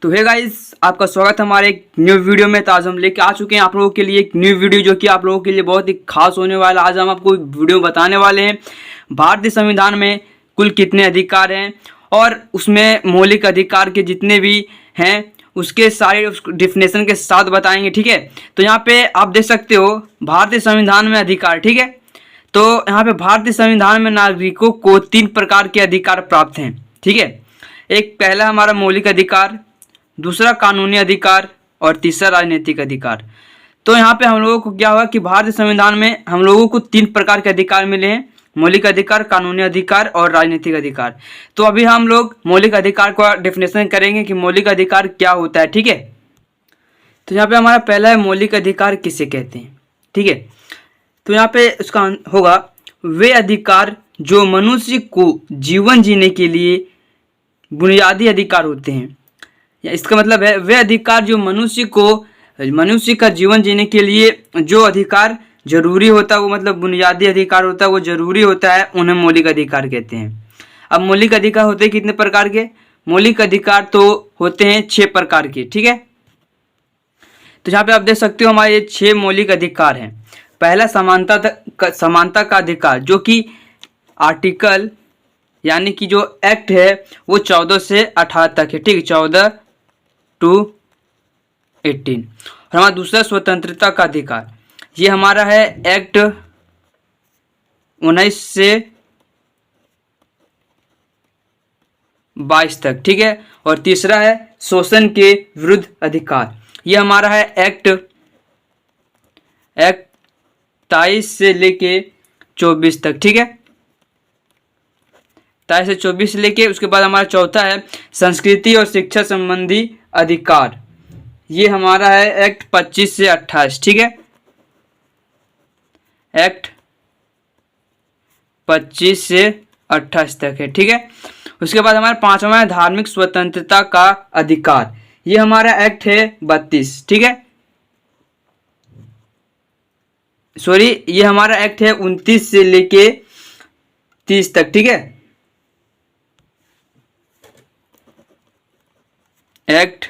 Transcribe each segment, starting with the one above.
तो hey guys, आपका स्वागत है हमारे एक न्यू वीडियो में। तो आज हम लेके आ चुके हैं आप लोगों के लिए एक न्यू वीडियो जो कि आप लोगों के लिए बहुत ही खास होने वाला है। आज हम आपको वीडियो बताने वाले हैं भारतीय संविधान में कुल कितने अधिकार हैं और उसमें मौलिक अधिकार के जितने भी हैं उसके सारे डिफिनेशन के साथ बताएंगे। ठीक है, तो यहाँ पे आप देख सकते हो भारतीय संविधान में अधिकार। ठीक है, तो यहाँ पे भारतीय संविधान में नागरिकों को 3 प्रकार के अधिकार प्राप्त हैं। ठीक है, एक पहला हमारा मौलिक अधिकार, दूसरा कानूनी अधिकार और तीसरा राजनीतिक अधिकार। तो यहाँ पे हम लोगों को क्या हुआ कि भारतीय संविधान में हम लोगों को 3 प्रकार के अधिकार मिले हैं, मौलिक अधिकार, कानूनी अधिकार और राजनीतिक अधिकार। तो अभी हम लोग मौलिक अधिकार का डेफिनेशन करेंगे कि मौलिक अधिकार क्या होता है। ठीक है, तो यहाँ पे हमारा पहला है मौलिक अधिकार किसे कहते हैं। ठीक है, तो यहाँ पे उसका होगा वे अधिकार जो मनुष्य को जीवन जीने के लिए बुनियादी अधिकार होते हैं। इसका मतलब है वे अधिकार जो मनुष्य का जीवन जीने के लिए जो अधिकार जरूरी होता है, वो मतलब बुनियादी अधिकार होता है, वो जरूरी होता है, उन्हें मौलिक अधिकार कहते हैं। अब मौलिक अधिकार होते हैं कितने प्रकार के? मौलिक अधिकार तो होते हैं 6 प्रकार के। ठीक है, तो यहाँ पे आप देख सकते हो हमारे ये 6 मौलिक अधिकार हैं। पहला समानता का अधिकार, जो कि आर्टिकल यानी कि जो एक्ट है वो 14 से 18 तक है। ठीक है, 14 to 18। और हमारा दूसरा स्वतंत्रता का अधिकार, ये हमारा है एक्ट 19 से 22 तक। ठीक है, और तीसरा है शोषण के विरुद्ध अधिकार, ये हमारा है एक्ट 23 से लेके 24 तक। ठीक है, 23 से 24 लेके उसके बाद हमारा चौथा है संस्कृति और शिक्षा संबंधी अधिकार, ये हमारा है एक्ट 25 से 28। ठीक है, एक्ट 25 से 28 तक है। ठीक है, उसके बाद हमारा पांचवा है धार्मिक स्वतंत्रता का अधिकार, ये हमारा एक्ट है 32। ठीक है, सॉरी, ये हमारा एक्ट है 29 से लेके 30 तक। ठीक है, एक्ट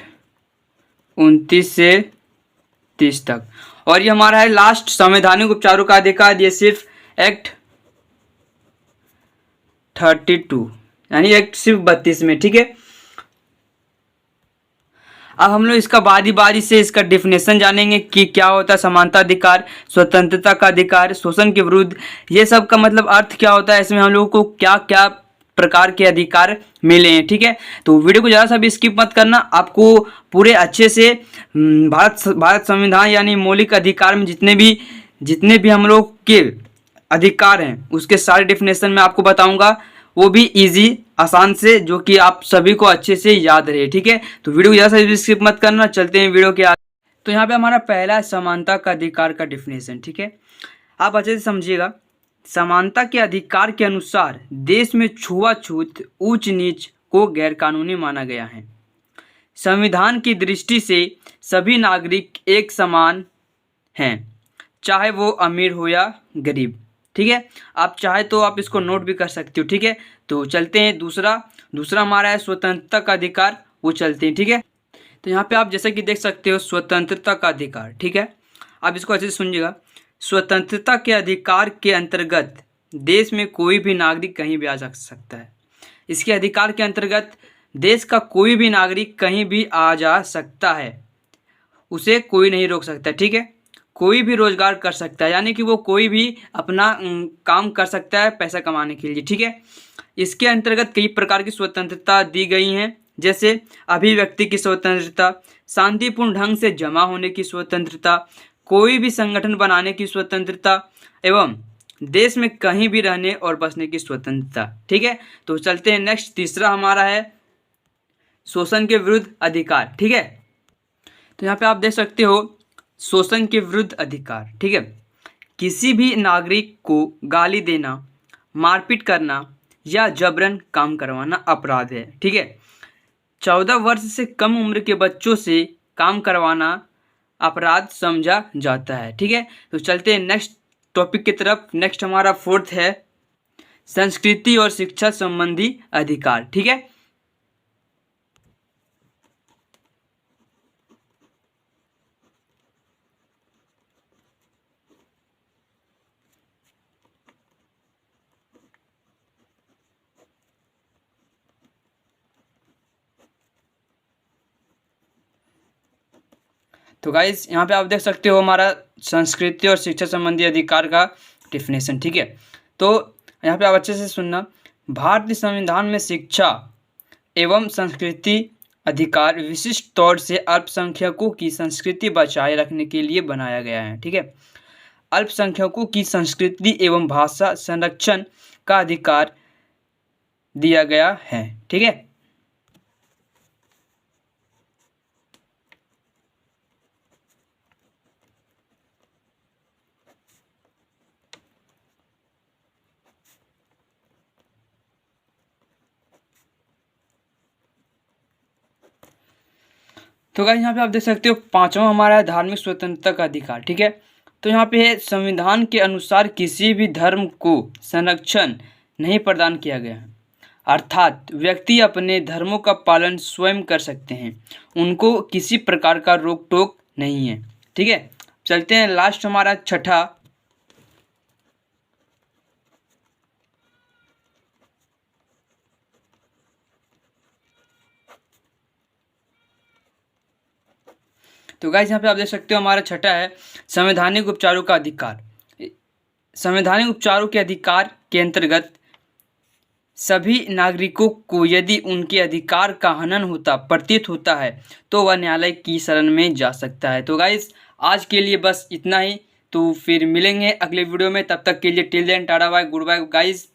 29 से 30 तक। और ये हमारा है लास्ट संवैधानिक उपचारों का अधिकार, ये सिर्फ एक्ट 32 यानी एक्ट सिर्फ 32 में। ठीक है, अब हम लोग इसका बारी बारी से इसका डेफिनेशन जानेंगे कि क्या होता है समानता अधिकार, स्वतंत्रता का अधिकार, शोषण के विरुद्ध, ये सब का मतलब अर्थ क्या होता है, इसमें हम लोगों को क्या क्या प्रकार के अधिकार मिले हैं। ठीक है, तो वीडियो को ज़रा सा भी स्किप मत करना, आपको पूरे अच्छे से भारत संविधान यानी मौलिक अधिकार में जितने भी हम लोग के अधिकार हैं उसके सारे डेफिनेशन मैं आपको बताऊंगा, वो भी इजी आसान से, जो कि आप सभी को अच्छे से याद रहे। ठीक है, तो वीडियो को ज़रा सा भी स्किप मत करना, चलते हैं वीडियो के आगे। तो यहाँ पे हमारा पहला है समानता का अधिकार का डेफिनेशन। ठीक है, आप अच्छे से समझिएगा। समानता के अधिकार के अनुसार देश में छुआछूत, ऊंच नीच को गैरकानूनी माना गया है। संविधान की दृष्टि से सभी नागरिक एक समान हैं, चाहे वो अमीर हो या गरीब। ठीक है, आप चाहे तो आप इसको नोट भी कर सकते हो। ठीक है, तो चलते हैं दूसरा हमारा है स्वतंत्रता का अधिकार, वो चलते हैं। ठीक है, तो यहाँ पे आप जैसे कि देख सकते हो स्वतंत्रता का अधिकार। ठीक है, आप इसको अच्छे से सुनिएगा। स्वतंत्रता के अधिकार के अंतर्गत देश में कोई भी नागरिक कहीं भी आ जा सकता है। इसके अधिकार के अंतर्गत देश का कोई भी नागरिक कहीं भी आ जा सकता है, उसे कोई नहीं रोक सकता। ठीक है, कोई भी रोजगार कर सकता है, यानी कि वो कोई भी अपना काम कर सकता है पैसा कमाने के लिए। ठीक है, इसके अंतर्गत कई प्रकार की स्वतंत्रता दी गई हैं, जैसे अभिव्यक्ति की स्वतंत्रता, शांतिपूर्ण ढंग से जमा होने की स्वतंत्रता, कोई भी संगठन बनाने की स्वतंत्रता एवं देश में कहीं भी रहने और बसने की स्वतंत्रता। ठीक है, तो चलते हैं नेक्स्ट। तीसरा हमारा है शोषण के विरुद्ध अधिकार। ठीक है, तो यहाँ पे आप देख सकते हो शोषण के विरुद्ध अधिकार। ठीक है, किसी भी नागरिक को गाली देना, मारपीट करना या जबरन काम करवाना अपराध है। ठीक है, 14 वर्ष से कम उम्र के बच्चों से काम करवाना अपराध समझा जाता है। ठीक है, तो चलते हैं नेक्स्ट टॉपिक की तरफ। नेक्स्ट हमारा 4th है संस्कृति और शिक्षा संबंधी अधिकार। ठीक है, तो गाइस यहाँ पे आप देख सकते हो हमारा संस्कृति और शिक्षा संबंधी अधिकार का डिफिनेशन, ठीक है। तो यहाँ पे आप अच्छे से सुनना। भारतीय संविधान में शिक्षा एवं संस्कृति अधिकार विशिष्ट तौर से अल्पसंख्यकों की संस्कृति बचाए रखने के लिए बनाया गया है, ठीक है। अल्पसंख्यकों की संस्कृति एवं भाषा संरक्षण का अधिकार दिया गया है, ठीक है। तो गाइस यहाँ पे आप देख सकते हो पांचवा हमारा है धार्मिक स्वतंत्रता का अधिकार, ठीक है। तो यहाँ पे है संविधान के अनुसार किसी भी धर्म को संरक्षण नहीं प्रदान किया गया है, अर्थात व्यक्ति अपने धर्मों का पालन स्वयं कर सकते हैं, उनको किसी प्रकार का रोक टोक नहीं है, ठीक है। चलते हैं लास्ट हमारा छठा। तो गाइस यहाँ पे आप देख सकते हो हमारा छठा है संवैधानिक उपचारों का अधिकार। संवैधानिक उपचारों के अधिकार के अंतर्गत सभी नागरिकों को यदि उनके अधिकार का हनन होता प्रतीत होता है तो वह न्यायालय की शरण में जा सकता है। तो गाइस आज के लिए बस इतना ही, तो फिर मिलेंगे अगले वीडियो में, तब तक के लिए till then tata bye good bye guys.